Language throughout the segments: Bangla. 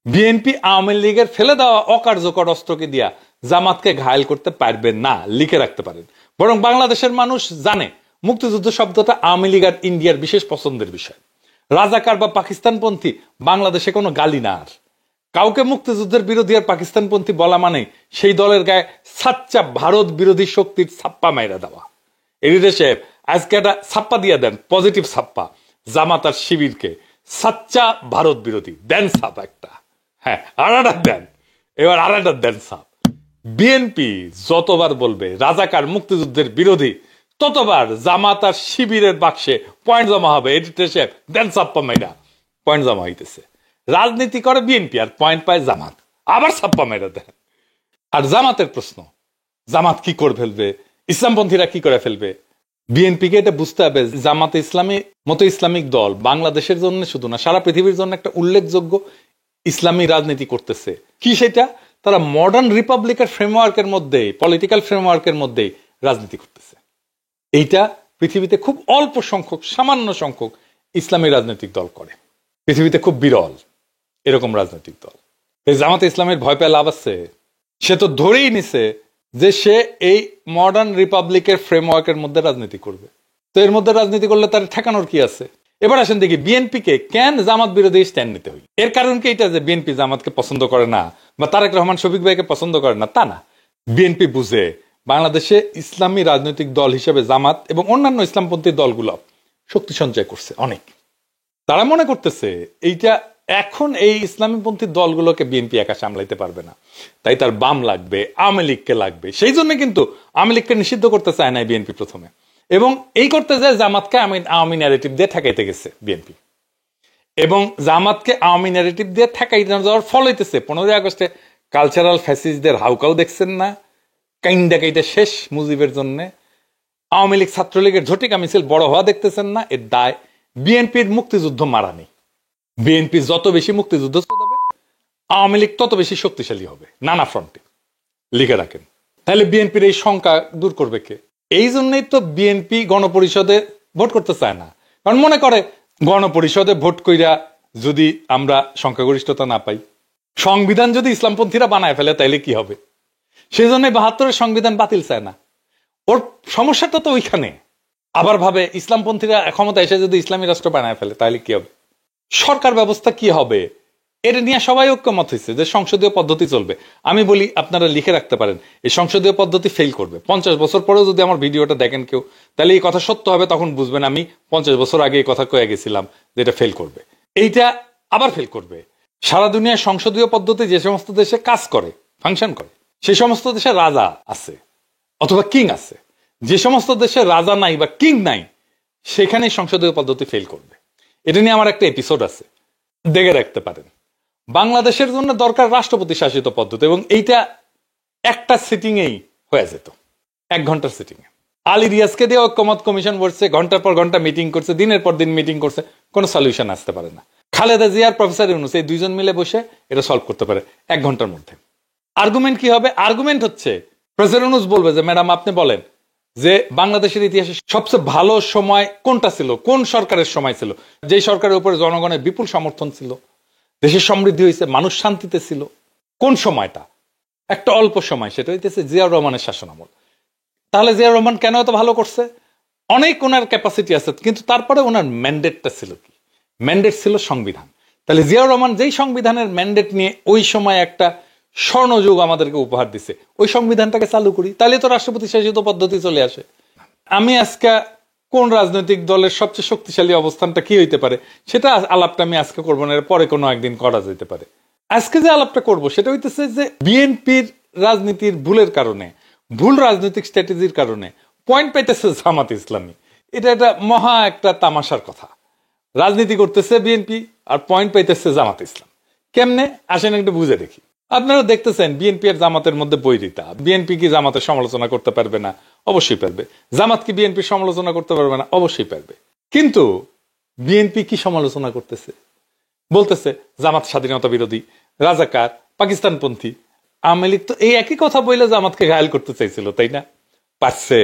বিএনপি আওয়ামী লীগের ফেলে দেওয়া অকার্যকর অস্ত্রকে দিয়া জামাতকে ঘায়েল করতে পারবেন না, লিখে রাখতে পারেন। বরং বাংলাদেশের মানুষ জানে মুক্তিযুদ্ধ শব্দটা আওয়ামী লীগ আর ইন্ডিয়ার বিশেষ পছন্দের বিষয়। রাজাকার বা পাকিস্তানপন্থী বাংলাদেশে কোনো গালি না। আর কাউকে মুক্তিযুদ্ধের বিরোধী আর পাকিস্তানপন্থী বলা মানে সেই দলের গায়ে সাচ্চা ভারত বিরোধী শক্তির ছাপ্পা মাইরা দেওয়া। এডিটর সাহেব, আজকে একটা ছাপ্পা দিয়ে দেন, পজিটিভ ছাপ্পা, জামাত আর শিবিরকে সাচ্চা ভারত বিরোধী দেন ছাপ একটা। হ্যাঁ, আড়াটা দেন, এবার আড়াটা দেন ছাপ। বিএনপি যতবার বলবে রাজাকার মুক্তিযুদ্ধের বিরোধী, ততবার জামাত আর শিবিরের বাক্সে পয়েন্ট জমা হবে। এডিটর সাহেব দেন ছাপ্পা মাইরা, পয়েন্ট জমা হইতেছে। রাজনীতি করে বিএনপি আর পয়েন্ট পায় জামাত, আবার ছাপ্পা মাইরা দেন। আর জামাতের প্রশ্ন, জামাত কি করে ফেলবে, ইসলামপন্থীরা কি করে ফেলবে? বিএনপিকে এটা বুঝতে হবে, জামাতে ইসলামী মতো ইসলামিক দল বাংলাদেশের জন্য শুধু না, সারা পৃথিবীর জন্য একটা উল্লেখযোগ্য ইসলামী রাজনীতি করতেছে। কি সেটা? তারা মডার্ন রিপাবলিকের ফ্রেমওয়ার্কের মধ্যে, পলিটিক্যাল ফ্রেমওয়ার্কের মধ্যে রাজনীতি করতেছে। এইটা পৃথিবীতে খুব অল্প সংখ্যক, সামান্য সংখ্যক ইসলামী রাজনৈতিক দল করে। পৃথিবীতে খুব বিরল এরকম রাজনৈতিক দল। এই জামাতে ইসলামের ভয় পেয়ে লাভ আছে? সে তো ধরেই নিছে যে সে এই মডার্ন রিপাবলিকের ফ্রেমওয়ার্কের মধ্যে রাজনীতি করবে। তো এর মধ্যে রাজনীতি করলে তার ঠেকানোর কি আছে? এবার আসেন দেখি বিএনপিকে কেন জামাত বিরোধী স্ট্যান্ড নিতে হয়। এর কারণ কি এটা যে বিএনপি জামাতকে পছন্দ করে না বা তারেক রহমান শফিক ভাইকে পছন্দ করে না, তা না। বিএনপি বুঝে বাংলাদেশে ইসলামী রাজনৈতিক দল হিসেবে জামাত এবং অন্যান্য ইসলামপন্থী দলগুলো শক্তি সঞ্চয় করছে অনেক। তারা মনে করতেছে এইটা এখন এই ইসলামীপন্থী দলগুলোকে বিএনপি একা সামলাইতে পারবে না, তাই তার বাম লাগবে, আওয়ামী লীগকে লাগবে। সেই জন্য কিন্তু আওয়ামী লীগকে নিষিদ্ধ করতে চায় না বিএনপি প্রথমে, এবং এই করতে যায় জামাতকে আওয়ামী ন্যারেটিভ দিয়ে ঠেকাইতে গেছে বিএনপি। এবং জামাতকে আওয়ামী ন্যারেটিভ দিয়ে ঠেকাইতে যাওয়ার ফল হইতেছে 15ই আগস্টে কালচারাল ফ্যাসিস্টদের হাউকাও দেখছেন না, কাইন্দা কাইটা শেষ মুজিবের জন্য। আওয়ামী লীগ ছাত্রলীগের ঝটিকা মিছিল বড় হওয়া দেখতেছেন না। এর দায় বিএনপির মুক্তিযুদ্ধ মারা নেই। বিএনপি যত বেশি মুক্তিযুদ্ধ হবে, আওয়ামী লীগ তত বেশি শক্তিশালী হবে নানা ফ্রন্টে, লিখে রাখেন। তাহলে বিএনপির এই শঙ্কা দূর করবে কে? এই জন্যই তো বিএনপি গণপরিষদে ভোট করতে চায় না, কারণ মনে করে গণপরিষদে ভোট কইরা যদি আমরা সংখ্যাগরিষ্ঠতা না পাই, সংবিধান যদি ইসলামপন্থীরা বানায় ফেলে তাইলে কি হবে? সেই জন্য 72-এর সংবিধান বাতিল চায় না। ওর সমস্যাটা তো ওইখানে। আবার ভাবে ইসলামপন্থীরা ক্ষমতা এসে যদি ইসলামী রাষ্ট্র বানায় ফেলে তাহলে কি হবে, সরকার ব্যবস্থা কি হবে? এটা নিয়ে সবাই ঐক্যমত হয়েছে যে সংসদীয় পদ্ধতি চলবে। আমি বলি আপনারা লিখে রাখতে পারেন, এই সংসদীয় পদ্ধতি ফেল করবে। 50 বছর পরেও যদি আমার ভিডিওটা দেখেন কেউ, তাহলে এই কথা সত্য হবে, তখন বুঝবেন আমি 50 বছর আগে এই কথা কয়ে গেছিলাম যে এটা ফেল করবে। এইটা আবার ফেল করবে। সারা দুনিয়ার সংসদীয় পদ্ধতি যে সমস্ত দেশে কাজ করে, ফাংশন করে, সেই সমস্ত দেশে রাজা আছে অথবা কিং আছে। যে সমস্ত দেশে রাজা নাই বা কিং নাই, সেখানে সংসদীয় পদ্ধতি ফেল করবে। এটা নিয়ে আমার একটা এপিসোড আছে, দেখে রাখতে পারেন। বাংলাদেশের জন্য দরকার রাষ্ট্রপতি শাসিত পদ্ধতি, এবং এইটা একটা সিটিং এই হয়ে যেত, 1 ঘন্টার সিটিং এ। আলী রিয়াজকে দিয়ে ঐক্যমত কমিশন বসছে, ঘন্টার পর ঘন্টা মিটিং করছে, দিনের পর দিন মিটিং করছে, কোনো সলিউশন আসতে পারে না। খালেদা জিয়া আর প্রফেসর ইউনূস এই দুইজন মিলে বসে এটা সলভ করতে পারে 1 ঘন্টার মধ্যে। আর্গুমেন্ট কি হবে? আর্গুমেন্ট হচ্ছে প্রফেসর ইউনূস বলবে যে ম্যাডাম আপনি বলেন যে বাংলাদেশের ইতিহাসে সবচেয়ে ভালো সময় কোনটা ছিল, কোন সরকারের সময় ছিল, যেই সরকারের উপরে জনগণের বিপুল সমর্থন ছিল, দেশের সমৃদ্ধি হয়েছে, মানুষ শান্তিতে ছিল। কোন সময়টা? একটা অল্প সময়, সেটা হইতেছে জিয়াউর রহমানের শাসনামল। তাহলে জিয়াউর রহমান কেন এত ভালো করছে? অনেক ওনার ক্যাপাসিটি আছে, কিন্তু তারপরে ওনার ম্যান্ডেটটা ছিল কি? ম্যান্ডেট ছিল সংবিধান। তাহলে জিয়াউর রহমান যেই সংবিধানের ম্যান্ডেট নিয়ে ওই সময় একটা স্বর্ণযুগ আমাদেরকে উপহার দিছে, ওই সংবিধানটাকে চালু করি, তাহলে তো রাষ্ট্রপতি শাসিত পদ্ধতি চলে আসে। আমি আজকে কোন রাজনৈতিক দলের সবচেয়ে শক্তিশালী অবস্থানটা কি হইতে পারে সেটা আলাপটা আমি আজকে করবো না, পরে কোনো একদিন করা যেতে পারে। আজকে যে আলাপটা করব সেটা হইতেছে যে বিএনপির রাজনীতির ভুলের কারণে, ভুল রাজনৈতিক স্ট্র্যাটেজির কারণে পয়েন্ট পাইতেছে জামাত ইসলামী। এটা একটা মহা একটা তামাশার কথা। রাজনীতি করতেছে বিএনপি আর পয়েন্ট পাইতেছে জামাত ইসলাম। কেমনে আসেন একটু বুঝে দেখি। আপনারা দেখতেছেন বিএনপি আর জামাতের মধ্যে বৈরিতা। বিএনপি কি জামাতের সমালোচনা করতে পারবে না? অবশ্যই পারবে। জামাত কি বিএনপির সমালোচনা করতে পারবে না? অবশ্যই পারবে। কিন্তু বিএনপি কি সমালোচনা করতেছে? বলতেছে জামাত স্বাধীনতা বিরোধী, রাজাকার, পাকিস্তানপন্থী। আওয়ামী লীগ তো এই একই কথা বলে জামাতকে ঘায়েল করতে চাইছিল, তাই না? পারছে?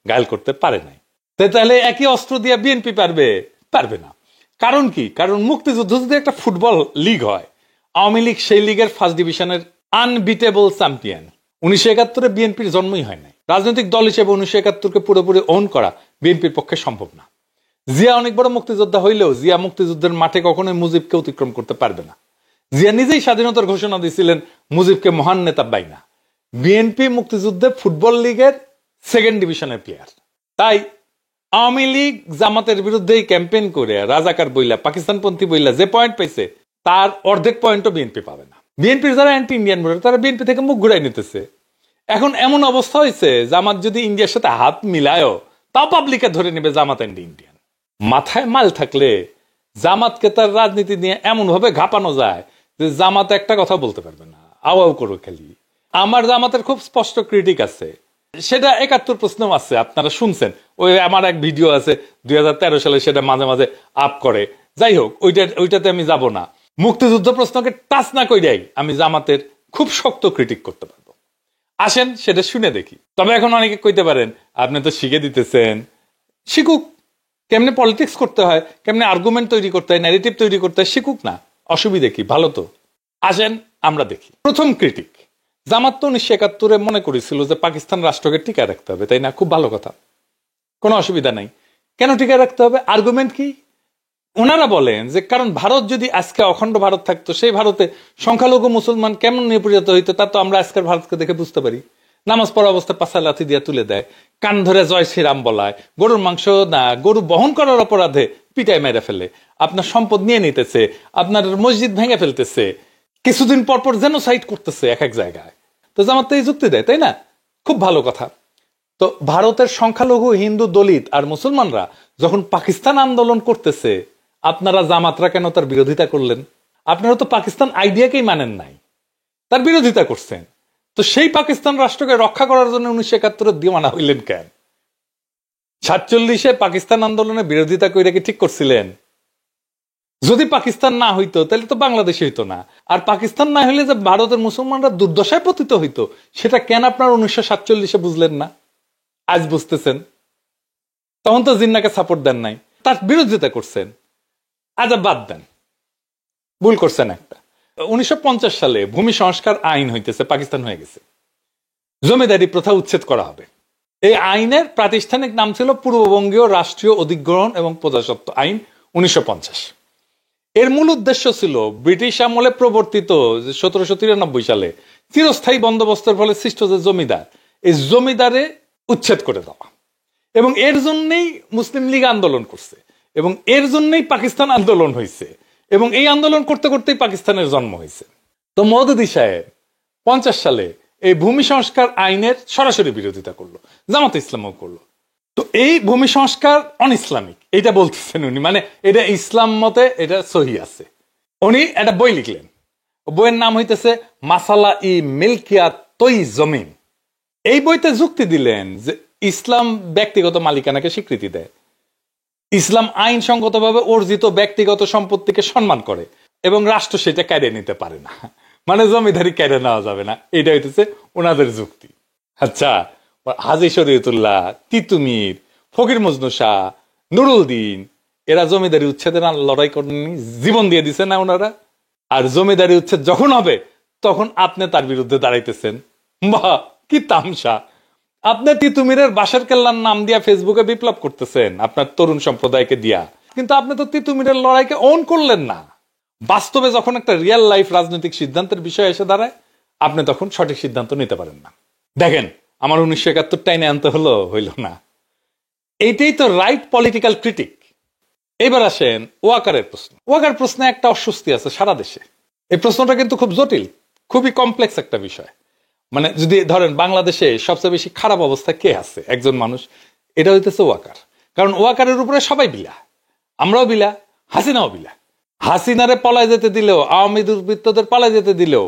ঘায়েল করতে পারে নাই। তাহলে একই অস্ত্র দিয়ে বিএনপি পারবে? পারবে না। কারণ কি? কারণ মুক্তিযুদ্ধ যদি একটা ফুটবল লিগ হয় আওয়ামী লীগ সেই লীগের ফার্স্ট ডিভিশনের আনবিটেবল চ্যাম্পিয়ন। 1971-এ বিএনপির জন্মই হয় নাই। রাজনৈতিক দল হিসেবে 1971-কে পুরোপুরি ওন করা বিএনপির পক্ষে সম্ভব না। জিয়া অনেক বড় মুক্তিযোদ্ধা হইলেও জিয়া মুক্তিযুদ্ধের মাঠে কখনোই মুজিবকে অতিক্রম করতে পারবে না। জিয়া নিজেই স্বাধীনতার ঘোষণা দিয়েছিলেন মুজিবকে মহান নেতা বাইনা। বিএনপি মুক্তিযুদ্ধে ফুটবল লীগের সেকেন্ড ডিভিশনের প্লেয়ার। তাই আওয়ামী লীগ জামাতের বিরুদ্ধেই ক্যাম্পেইন করে রাজাকার বইলা পাকিস্তানপন্থী বইলা যে পয়েন্ট পাইছে তার অর্ধেক পয়েন্টও বিএনপি পাবে না। বিএনপির যারা অ্যান্টি ইন্ডিয়ান ভোটার তারা বিএনপি থেকে মুখ ঘুরাই নিতেছে। এখন এমন অবস্থা হয়েছে জামাত যদি ইন্ডিয়ার সাথে হাত মিলায়ও তাও পাবলিকে ধরে নেবে জামাত অ্যান্টি ইন্ডিয়ান। মাথায় মাল থাকলে জামাতকে তার রাজনীতি নিয়ে এমন ভাবে ঘাপানো যায় যে জামাত একটা কথা বলতে পারবে না, আওয়াও করো খালি। আমার জামাতের খুব স্পষ্ট ক্রিটিক আছে, সেটা 71 প্রশ্নও আছে, আপনারা শুনছেন। ওই আমার এক ভিডিও আছে 2013 সালে, সেটা মাঝে মাঝে আপ করে। যাই হোক, ওইটাতে আমি যাব না। মুক্তিযুদ্ধ প্রশ্নকে টাচ না কইরাই আমি জামাতের খুব শক্ত ক্রিটিক করতে পারবো। আসেন সেটা শুনে দেখি। তবে এখন অনেকে কইতে পারেন আপনি তো শিখে দিতেছেন, শিখুক। কেমনে পলিটিক্স করতে হয়, কেমনে আর্গুমেন্ট তৈরি করতে হয়, ন্যারেটিভ তৈরি করতে হয়, শিখুক না, অসুবিধে কি, ভালো তো। আসেন আমরা দেখি। প্রথম ক্রিটিক, জামাত তো 1971-এ মনে করেছিল যে পাকিস্তান রাষ্ট্রকে টিকায় রাখতে হবে, তাই না? খুব ভালো কথা, কোনো অসুবিধা নাই। কেন টিকায় রাখতে হবে? আর্গুমেন্ট কি? ওনারা বলেন যে কারণ ভারত যদি আজকে অখণ্ড ভারত থাকতো, সেই ভারতে সংখ্যালঘু মুসলমান কেমন নিপীড়িত হইতো তা তো আমরা আজকের ভারতকে দেখে বুঝতে পারি। নামাজ পড়া অবস্থায় পাশা লাথি দিয়ে তুলে দেয়, কান ধরে জয় শ্রীরাম বলায়, গরুর মাংস না গরু বহন করার অপরাধে পিটায় মেরে ফেলে, আপনার সম্পদ নিয়ে নিতেছে, আপনার মসজিদ ভেঙে ফেলতেছে, কিছুদিন পর পর জেনোসাইড করতেছে এক এক জায়গায়। তো জামাত তো এই যুক্তি দেয়, তাই না? খুব ভালো কথা। তো ভারতের সংখ্যালঘু হিন্দু, দলিত আর মুসলমানরা যখন পাকিস্তান আন্দোলন করতেছে, আপনারা জামাতরা কেন তার বিরোধিতা করলেন? আপনারা তো পাকিস্তান আইডিয়াকেই মানেন নাই, তার বিরোধিতা করছেন। তো সেই পাকিস্তান রাষ্ট্রকে রক্ষা করার জন্য 1971-এ দিওয়ানা হইলেন কেন? 47-এ পাকিস্তান আন্দোলনের বিরোধিতা করে কি ঠিক করছিলেন? যদি পাকিস্তান না হইতো তাহলে তো বাংলাদেশ হইতো না। আর পাকিস্তান না হইলে যে ভারতের মুসলমানরা দুর্দশায় পতিত হইতো, সেটা কেন আপনার 1947-এ বুঝলেন না? আজ বুঝতেছেন। তখন তো জিন্নাকে সাপোর্ট দেন নাই, তার বিরোধিতা করছেন। আজ বাদ দেন, ভুল করছেন একটা। 1950 সালে ভূমি সংস্কার আইন হইতেছে, পাকিস্তান হয়ে গেছে, জমিদারি প্রথা উচ্ছেদ করা হবে। এই আইনের প্রাতিষ্ঠানিক নাম ছিল পূর্ববঙ্গীয় রাষ্ট্রীয় অধিগ্রহণ এবং প্রজাস্বত্ব আইন 1950। এর মূল উদ্দেশ্য ছিল ব্রিটিশ আমলে প্রবর্তিত 1793 সালে চিরস্থায়ী বন্দোবস্তের ফলে সৃষ্ট যে জমিদার, এই জমিদারে উচ্ছেদ করে দেওয়া। এবং এর জন্যই মুসলিম লীগ আন্দোলন করছে, এবং এর জন্যই পাকিস্তান আন্দোলন হয়েছে, এবং এই আন্দোলন করতে করতেই পাকিস্তানের জন্ম হয়েছে। তো মওদুদী সাহেব 50 সালে এই ভূমি সংস্কার আইনের সরাসরি বিরোধিতা করলো, জামাত ইসলামও করলো। তো এই ভূমি সংস্কার অন ইসলামিক এটা বলতেছেন উনি, মানে এটা ইসলাম মতে এটা সহি আছে। উনি একটা বই লিখলেন, বইয়ের নাম হইতেছে মাসালা ই মিলকিয়াত তৈ জমিন। এই বইতে যুক্তি দিলেন যে ইসলাম ব্যক্তিগত মালিকানাকে স্বীকৃতি দেয়, ইসলাম আইনসঙ্গতভাবে অর্জিত ব্যক্তিগত সম্পত্তিকে সম্মান করে, এবং রাষ্ট্র সেটা কেড়ে নিতে পারে না, মানে জমিদারি কেড়ে নেওয়া যাবে না। এটা হইতেছে ওনাদের যুক্তি। আচ্ছা, হাজী শরীয়তুল্লাহ, তিতুমির, ফকির মজনু শাহ, নুরুল দিন, এরা জমিদারি উচ্ছেদের লড়াই করেননি, জীবন দিয়ে দিছে না ওনারা? আর জমিদারি উচ্ছেদ যখন হবে তখন আপনি তার বিরুদ্ধে দাঁড়াইতেছেন। বাহ, কি তামসা! আপনি তিতুমিরের বাসার কেল্লার নাম দিয়া ফেসবুকে বিপ্লব করতেছেন আপনার তরুণ সম্প্রদায়কে দিয়া, কিন্তু আপনি তো তিতুমিরের লড়াইকে অন করলেন না। বাস্তবে যখন একটা রিয়েল লাইফ রাজনৈতিক সিদ্ধান্তের বিষয় এসে দাঁড়ায়, আপনি তখন সঠিক সিদ্ধান্ত নিতে পারেন না। দেখেন, আমার 1971 টাইনে আনতে হইল না। এইটাই তো রাইট পলিটিক্যাল ক্রিটিক। এবার আসেন ওয়াকারের প্রশ্ন। ওয়াকার প্রশ্নে একটা অস্বস্তি আছে সারা দেশে। এই প্রশ্নটা কিন্তু খুব জটিল, খুবই কমপ্লেক্স একটা বিষয়। মানে যদি ধরেন বাংলাদেশে সবচেয়ে বেশি খারাপ অবস্থা কে আছে, একজন মানুষ, এটা হইতেছে ওয়াকার। কারণ ওয়াকারের উপরে সবাই বিলা, আমরাও বিলা, হাসিনাও বিলা। হাসিনারে পলায় যেতে দিলেও, আওয়ামী দুর্বৃত্তদের পালায় যেতে দিলেও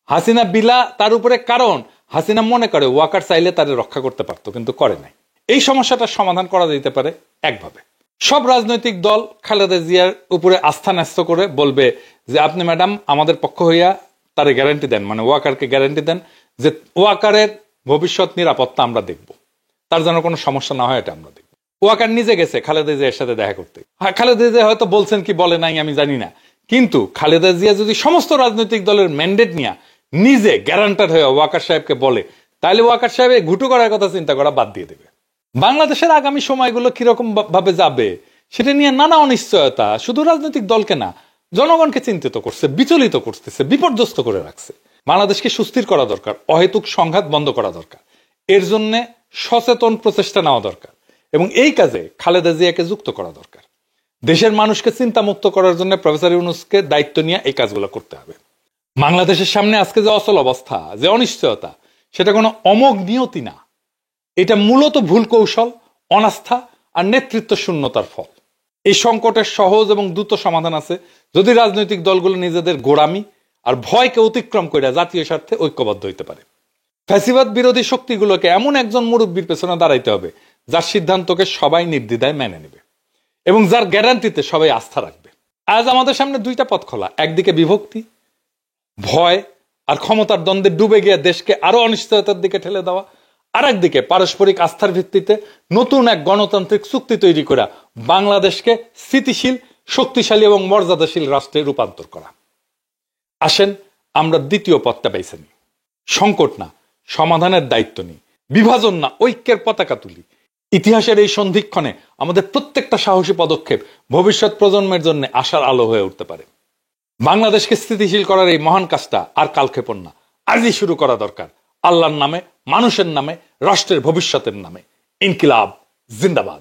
হাসিনা বিলা তার উপরে, কারণ হাসিনা মনে করে ওয়াকার চাইলে তারে রক্ষা করতে পারতো, কিন্তু করে নাই। এই সমস্যাটার সমাধান করা যেতে পারে একভাবে। সব রাজনৈতিক দল খালেদা জিয়ার উপরে আস্থা ন্যস্ত করে বলবে যে আপনি ম্যাডাম আমাদের পক্ষ হইয়া তারে গ্যারান্টি দেন, মানে ওয়াকারকে গ্যারান্টি দেন যে ওয়াকারের ভবিষ্যৎ নিরাপত্তা আমরা দেখব, তার যেন কোনো সমস্যা না হয় এটা আমরা দেখব। ওয়াকার নিজে গেছে খালেদা জিয়ার সাথে দেখা করতে। খালেদা জিয়া হয়তো বলছেন কি বলে নাই আমি জানি না, কিন্তু খালেদা জিয়া যদি সমস্ত রাজনৈতিক দলের ম্যান্ডেট নিয়ে নিজে গ্যারান্টার হয়ে ওয়াকার সাহেবকে বলে, তাহলে ওয়াকার সাহেব ঘুটু করার কথা চিন্তা করা বাদ দিয়ে দেবে। বাংলাদেশের আগামী সময়গুলো কিরকম ভাবে যাবে সেটা নিয়ে নানা অনিশ্চয়তা শুধু রাজনৈতিক দলকে না, জনগণকে চিন্তিত করছে, বিচলিত করতেছে, বিপর্যস্ত করে রাখছে। বাংলাদেশকে সুস্থির করা দরকার, অহেতুক সংঘাত বন্ধ করা দরকার, এর জন্য সচেতন প্রচেষ্টা নেওয়া দরকার এবং এই কাজে খালেদা জিয়াকে যুক্ত করা দরকার। দেশের মানুষকে চিন্তামুক্ত করার জন্য প্রফেসর ইউনূসকে দায়িত্ব নিয়ে এই কাজগুলো করতে হবে। বাংলাদেশের সামনে আজকে যে অচল অবস্থা, যে অনিশ্চয়তা, সেটা কোনো অমোঘ নিয়তি না, এটা মূলত ভুল কৌশল, অনাস্থা আর নেতৃত্ব শূন্যতার ফল। এই সংকটের সহজ এবং দ্রুত সমাধান আছে যদি রাজনৈতিক দলগুলো নিজেদের গোড়ামি আর ভয়কে অতিক্রম করে জাতীয় স্বার্থে ঐক্যবদ্ধ হইতে পারে। ফ্যাসিবাদ বিরোধী শক্তিগুলোকে এমন একজন মুরব্বীর পেছনে দাঁড়াইতে হবে যার সিদ্ধান্তকে সবাই নির্দ্বিধায় মেনে নেবে এবং যার গ্যারান্টিতে সবাই আস্থা রাখবে। আজ আমাদের সামনে দুইটা পথ খোলা, একদিকে বিভক্তি, ভয় আর ক্ষমতার দ্বন্দ্বে ডুবে গিয়ে দেশকে আরো অনিশ্চয়তার দিকে ঠেলে দেওয়া, আর একদিকে পারস্পরিক আস্থার ভিত্তিতে নতুন এক গণতান্ত্রিক চুক্তি তৈরি করা বাংলাদেশকে স্থিতিশীল, শক্তিশালী এবং মর্যাদাশীল রাষ্ট্রে রূপান্তর করা। আসেন আমরা দ্বিতীয় পথটা বেছে নিই। সংকট না, সমাধানের দায়িত্ব নিই। বিভাজন না, ঐক্যের পতাকা তুলি। ইতিহাসের এই সন্ধিক্ষণে আমাদের প্রত্যেকটা সাহসী পদক্ষেপ ভবিষ্যৎ প্রজন্মের জন্য আশার আলো হয়ে উঠতে পারে। বাংলাদেশকে স্থিতিশীল করার এই মহান কাজটা আর কালক্ষেপণ না, আজই শুরু করা দরকার। আল্লাহর নামে, মানুষের নামে, রাষ্ট্রের ভবিষ্যতের নামে। ইনকিলাব জিন্দাবাদ।